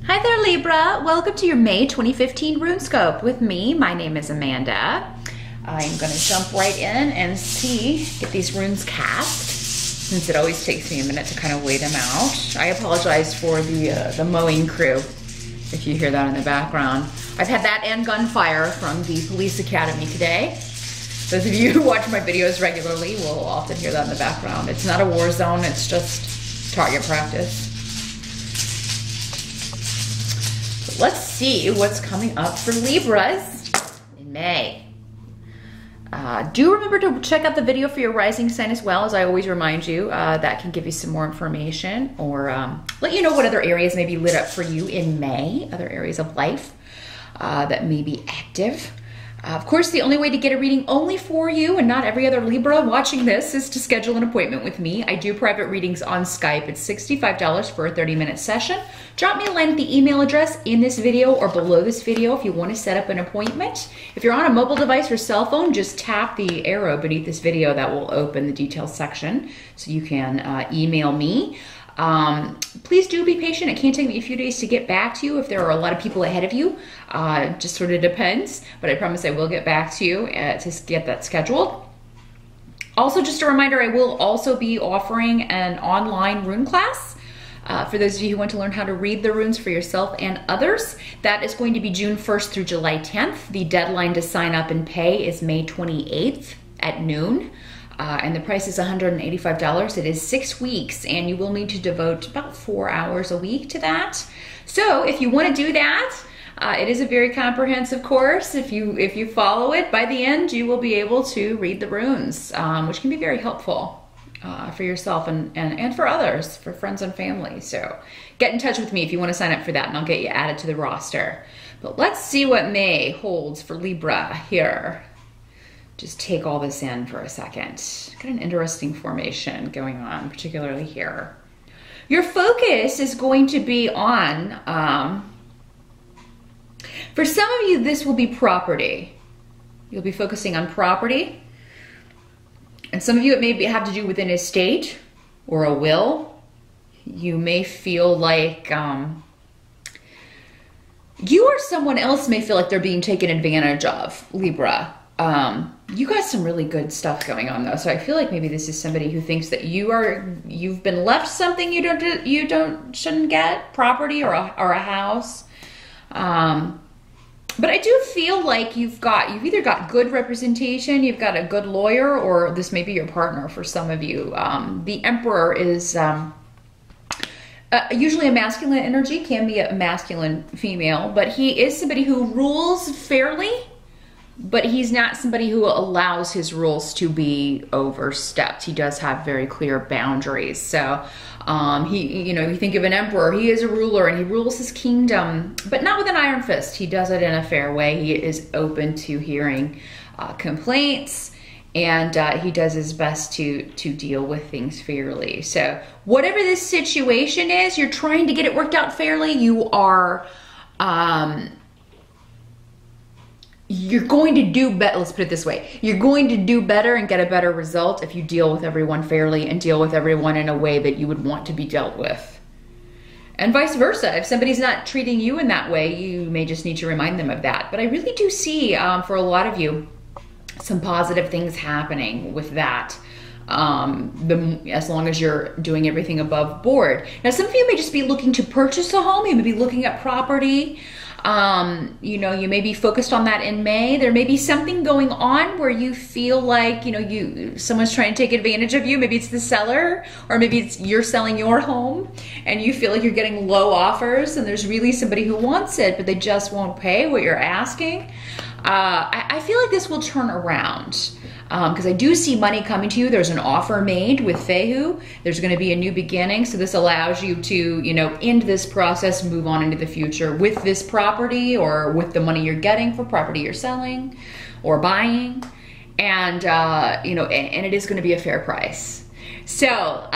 Hi there, Libra. Welcome to your May 2015 Runescope with me. My name is Amanda. I'm going to jump right in and get these runes cast, since it always takes me a minute to kind of weigh them out. I apologize for the mowing crew, if you hear that in the background. I've had that and gunfire from the police academy today. Those of you who watch my videos regularly will often hear that in the background. It's not a war zone, it's just target practice. Let's see what's coming up for Libras in May. Do remember to check out the video for your rising sign as well, as I always remind you. That can give you some more information or let you know what other areas may be lit up for you in May, other areas of life that may be active. Of course, the only way to get a reading only for you and not every other Libra watching this is to schedule an appointment with me. I do private readings on Skype. It's $65 for a 30-minute session. Drop me a line at the email address in this video or below this video if you want to set up an appointment. If you're on a mobile device or cell phone, just tap the arrow beneath this video. That will open the details section so you can email me. Please do be patient. It can take me a few days to get back to you if there are a lot of people ahead of you. Just sort of depends, but I promise I will get back to you to get that scheduled. Also, just a reminder, I will also be offering an online rune class for those of you who want to learn how to read the runes for yourself and others. That is going to be June 1st through July 10th. The deadline to sign up and pay is May 28th at noon. And the price is $185. It is 6 weeks, and you will need to devote about 4 hours a week to that. So if you want to do that, it is a very comprehensive course. If you follow it, by the end you will be able to read the runes, which can be very helpful for yourself and for others, for friends and family. So get in touch with me if you want to sign up for that, and I'll get you added to the roster. But let's see what May holds for Libra here. Just take all this in for a second. Got an interesting formation going on, particularly here. Your focus is going to be on, for some of you, this will be property. You'll be focusing on property. And some of you, it may have to do with an estate or a will. You may feel like you or someone else may feel like they're being taken advantage of, Libra. You got some really good stuff going on though, so I feel like maybe this is somebody who thinks that you've been left something shouldn't get, property or a house. But I do feel like you've either got good representation, you've got a good lawyer, or this may be your partner for some of you. The Emperor is usually a masculine energy, can be a masculine female, but he is somebody who rules fairly. But he's not somebody who allows his rules to be overstepped. He does have very clear boundaries. So you think of an emperor, he is a ruler and he rules his kingdom, but not with an iron fist. He does it in a fair way. He is open to hearing complaints, and he does his best to deal with things fairly. So whatever this situation is, you're trying to get it worked out fairly. You are... you're going to do better, let's put it this way, you're going to do better and get a better result if you deal with everyone fairly and deal with everyone in a way that you would want to be dealt with. And vice versa, if somebody's not treating you in that way, you may just need to remind them of that. But I really do see, for a lot of you, some positive things happening with that. As long as you're doing everything above board. Now, some of you may just be looking to purchase a home, you may be looking at property. You may be focused on that in May. There may be something going on where you feel like, someone's trying to take advantage of you. Maybe it's the seller, or maybe it's you're selling your home and you feel like you're getting low offers and there's really somebody who wants it, but they just won't pay what you're asking. I feel like this will turn around. Because I do see money coming to you. There's an offer made with Fehu. There's going to be a new beginning. So this allows you to, end this process, move on into the future with this property or with the money you're getting for property you're selling or buying. And, and it is going to be a fair price. So,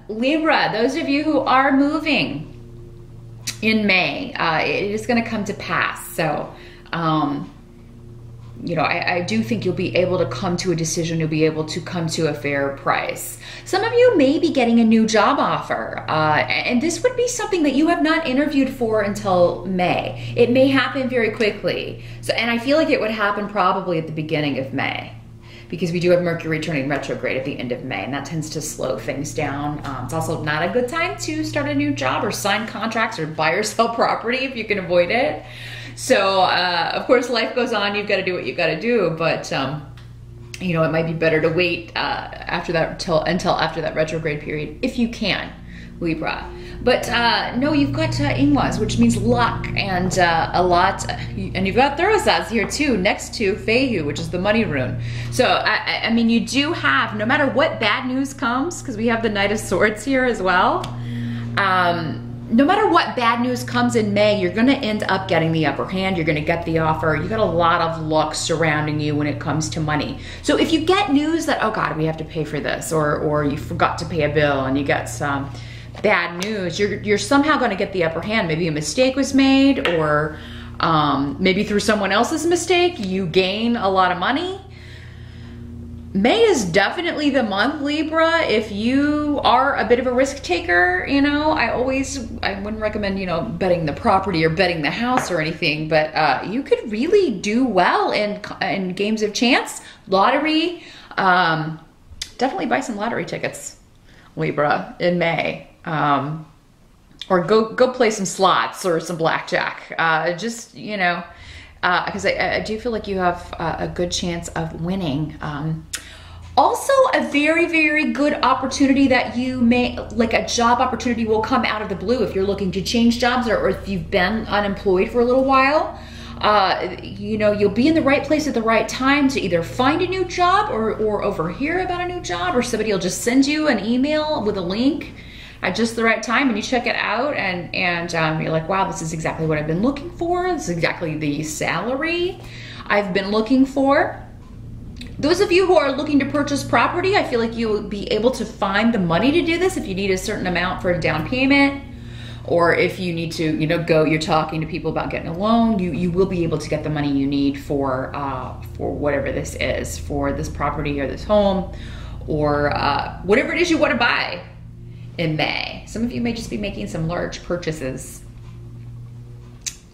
Libra, those of you who are moving in May, it is going to come to pass. So, you know, I do think you'll be able to come to a decision. You'll be able to come to a fair price. Some of you may be getting a new job offer, and this would be something that you have not interviewed for until May. It may happen very quickly. So, and I feel like it would happen probably at the beginning of May, because we do have Mercury turning retrograde at the end of May, and that tends to slow things down. It's also not a good time to start a new job or sign contracts or buy or sell property if you can avoid it. So, of course, life goes on. You've got to do what you've got to do, but you know, it might be better to wait after that until after that retrograde period, if you can, Libra. But no, you've got Ingwas, which means luck, and a lot, and you've got Thurasaz here too, next to Fehu, which is the money rune. So, I mean, you do have, no matter what bad news comes, because we have the Knight of Swords here as well, no matter what bad news comes in May, you're gonna end up getting the upper hand. You're gonna get the offer. You got a lot of luck surrounding you when it comes to money. So if you get news that, oh God, we have to pay for this, or you forgot to pay a bill and you get some bad news, you're somehow gonna get the upper hand. Maybe a mistake was made, or maybe through someone else's mistake, you gain a lot of money. May is definitely the month, Libra. If you are a bit of a risk taker, you know, I wouldn't recommend, you know, betting the property or betting the house or anything, but you could really do well in games of chance, lottery. Definitely buy some lottery tickets, Libra, in May. Or go play some slots or some blackjack. Just, you know, because I do feel like you have a good chance of winning. Also, a very, very good opportunity that you may, like a job opportunity will come out of the blue if you're looking to change jobs, or if you've been unemployed for a little while. You know, you'll be in the right place at the right time to either find a new job or overhear about a new job, or somebody will just send you an email with a link at just the right time, and you check it out, and you're like, wow, this is exactly what I've been looking for. This is exactly the salary I've been looking for. Those of you who are looking to purchase property, I feel like you will be able to find the money to do this if you need a certain amount for a down payment, or if you need to, you know, you're talking to people about getting a loan, you will be able to get the money you need for whatever this is, for this property or this home, or whatever it is you want to buy in May. Some of you may just be making some large purchases.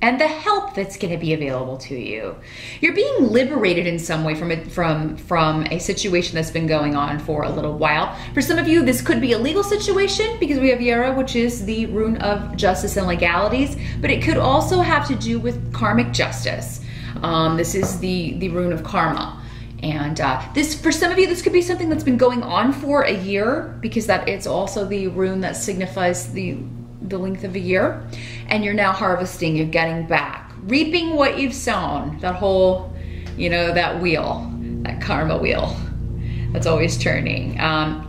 And the help that's going to be available to you. You're being liberated in some way from a situation that's been going on for a little while. For some of you, this could be a legal situation, because we have Yara, which is the rune of justice and legalities, but it could also have to do with karmic justice. This is the rune of karma. And this, for some of you, this could be something that's been going on for a year, because that it's also the rune that signifies the length of a year, and you're now harvesting, you're getting back, reaping what you've sown. That whole, you know, that wheel, that karma wheel that's always turning.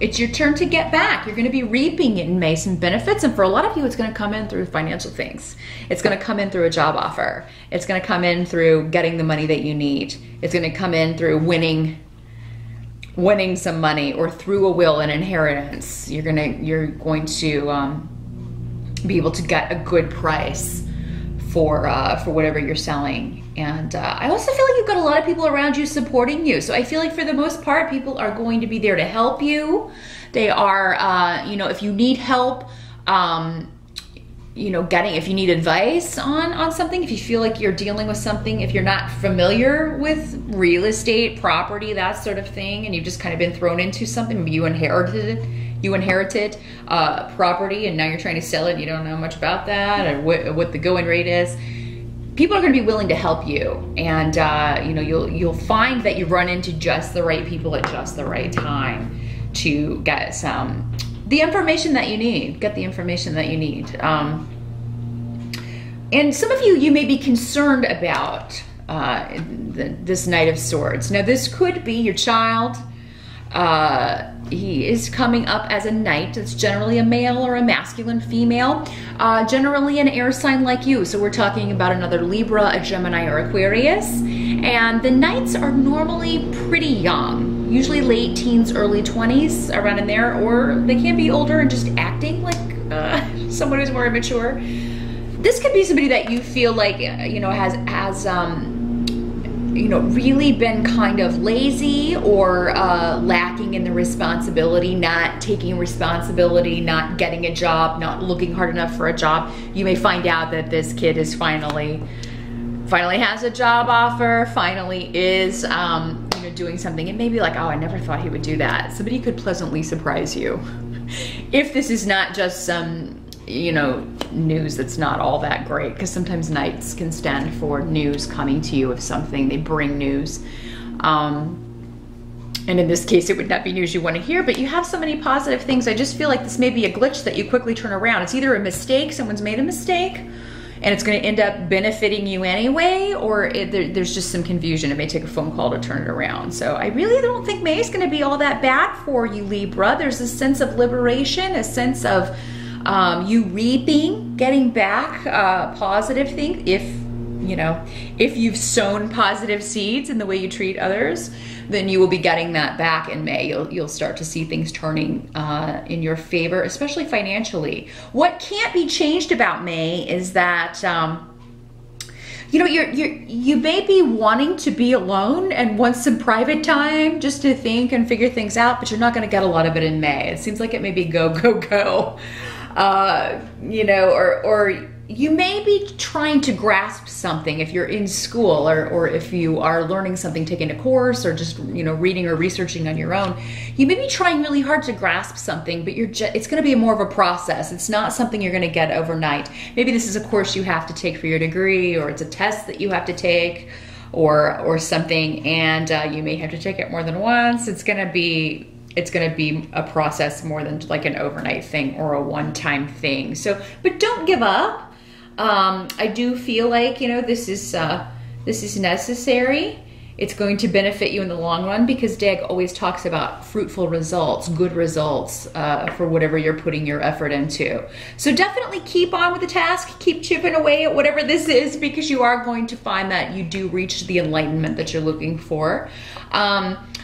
It's your turn to get back. You're going to be reaping in May some benefits, and for a lot of you, it's going to come in through financial things. It's going to come in through a job offer. It's going to come in through getting the money that you need. It's going to come in through winning some money, or through a will, an inheritance. You're going to be able to get a good price for whatever you're selling. And I also feel like you've got a lot of people around you supporting you. So I feel like for the most part, people are going to be there to help you. They are, you know, if you need help, you know, if you need advice on something, if you feel like you're dealing with something, if you're not familiar with real estate, property, that sort of thing, and you've just kind of been thrown into something, maybe you inherited property and now you're trying to sell it and you don't know much about that, or what the going rate is, people are going to be willing to help you. And you know, you'll find that you run into just the right people at just the right time to get the information that you need. And some of you may be concerned about this Knight of Swords. Now, this could be your child. He is coming up as a knight. It's generally a male or a masculine female, generally an air sign like you. So we're talking about another Libra, a Gemini, or Aquarius. And the knights are normally pretty young, usually late teens, early 20s, around in there, or they can be older and just acting like someone who's more immature. This could be somebody that you feel like, you know, has really been kind of lazy or lacking in the responsibility, not taking responsibility, not getting a job, not looking hard enough for a job, you may find out that this kid is finally has a job offer, finally is doing something. It may be like, oh, I never thought he would do that. Somebody could pleasantly surprise you. If this is not just some, news that's not all that great, because sometimes nights can stand for news coming to you of something. They bring news. And in this case, it would not be news you want to hear, but you have so many positive things. I just feel like this may be a glitch that you quickly turn around. It's either a mistake, someone's made a mistake, and it's going to end up benefiting you anyway, or there's just some confusion. It may take a phone call to turn it around. So I really don't think May is going to be all that bad for you, Libra. There's a sense of liberation, a sense of you reaping, getting back positive things. If you've sown positive seeds in the way you treat others, then you will be getting that back in May. You'll start to see things turning in your favor, especially financially. What can't be changed about May is that you may be wanting to be alone and want some private time just to think and figure things out, but you're not going to get a lot of it in May. It seems like it may be go, go, go. Or you may be trying to grasp something if you're in school, or if you are learning something, taking a course, or just reading or researching on your own. You may be trying really hard to grasp something, but it's going to be more of a process. It's not something you're going to get overnight. Maybe this is a course you have to take for your degree, or it's a test that you have to take, or something, and you may have to take it more than once. It's going to be a process more than like an overnight thing or a one-time thing. So, but don't give up. I do feel like, this is necessary. It's going to benefit you in the long run, because Dag always talks about fruitful results, good results for whatever you're putting your effort into. So definitely keep on with the task, keep chipping away at whatever this is, because you are going to find that you do reach the enlightenment that you're looking for.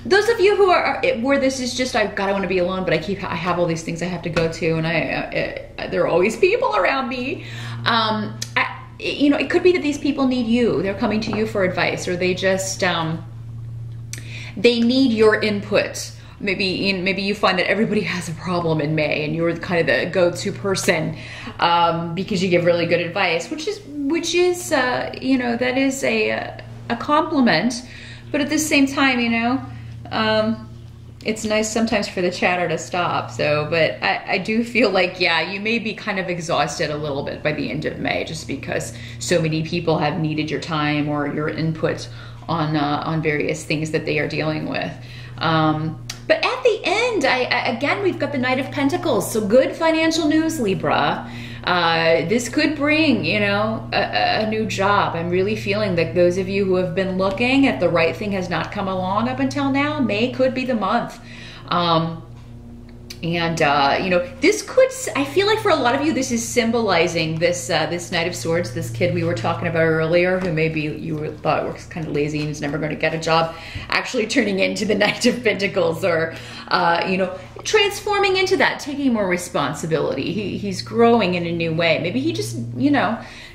Those of you who are where this is just, I want to be alone, but I have all these things I have to go to, and there are always people around me. It could be that these people need you. They're coming to you for advice, or they just they need your input. Maybe you find that everybody has a problem in May, and you're kind of the go-to person because you give really good advice, which is that is a compliment. But at the same time, it's nice sometimes for the chatter to stop. So, but I do feel like, you may be kind of exhausted a little bit by the end of May, just because so many people have needed your time or your input on various things that they are dealing with. But at the end, again, we've got the Knight of Pentacles. So good financial news, Libra. This could bring, a new job. I'm really feeling that those of you who have been looking at the right thing has not come along up until now, May could be the month. This could, I feel like for a lot of you, this is symbolizing this Knight of Swords, this kid we were talking about earlier, who maybe you thought was kind of lazy and is never going to get a job, actually turning into the Knight of Pentacles, or, transforming into that, taking more responsibility. He's growing in a new way. Maybe he just,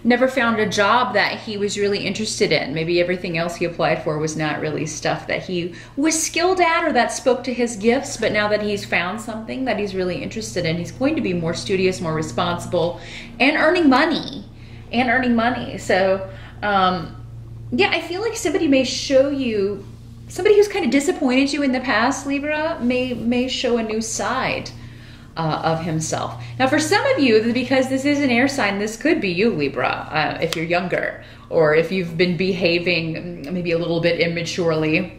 never found a job that he was really interested in. Maybe everything else he applied for was not really stuff that he was skilled at or that spoke to his gifts, but now that he's found something that he's really interested in, he's going to be more studious, more responsible, and earning money. So, I feel like somebody may show you, somebody who's kind of disappointed you in the past, Libra, may show a new side of himself. Now, for some of you, because this is an air sign, this could be you, Libra, if you're younger, or if you've been behaving maybe a little bit immaturely.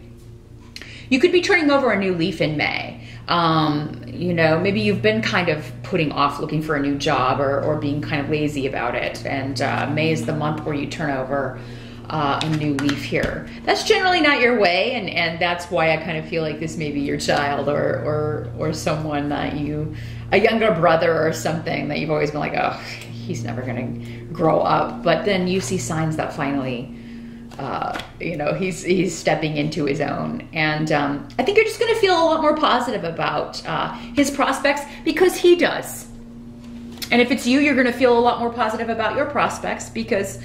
You could be turning over a new leaf in May. Maybe you've been kind of putting off looking for a new job, or being kind of lazy about it. And May is the month where you turn over a new leaf here. That's generally not your way, and that's why I kind of feel like this may be your child, or someone that a younger brother or something that you've always been like, oh, he's never gonna grow up. But then you see signs that finally, he's stepping into his own. And I think you're just gonna feel a lot more positive about his prospects, because he does. And if it's you, you're gonna feel a lot more positive about your prospects, because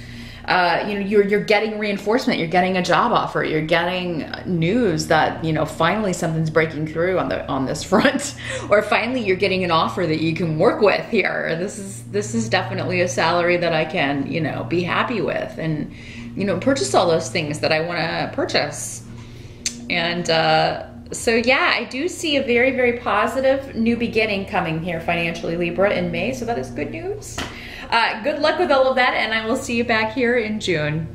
you know, you're getting reinforcement, you're getting a job offer, you're getting news that, you know, finally something's breaking through on this front, or finally you're getting an offer that you can work with here. This is definitely a salary that I can, you know, be happy with, and, you know, purchase all those things that I want to purchase. And so yeah, I do see a very, very positive new beginning coming here financially, Libra, in May. So that is good news. Good luck with all of that, and I will see you back here in June.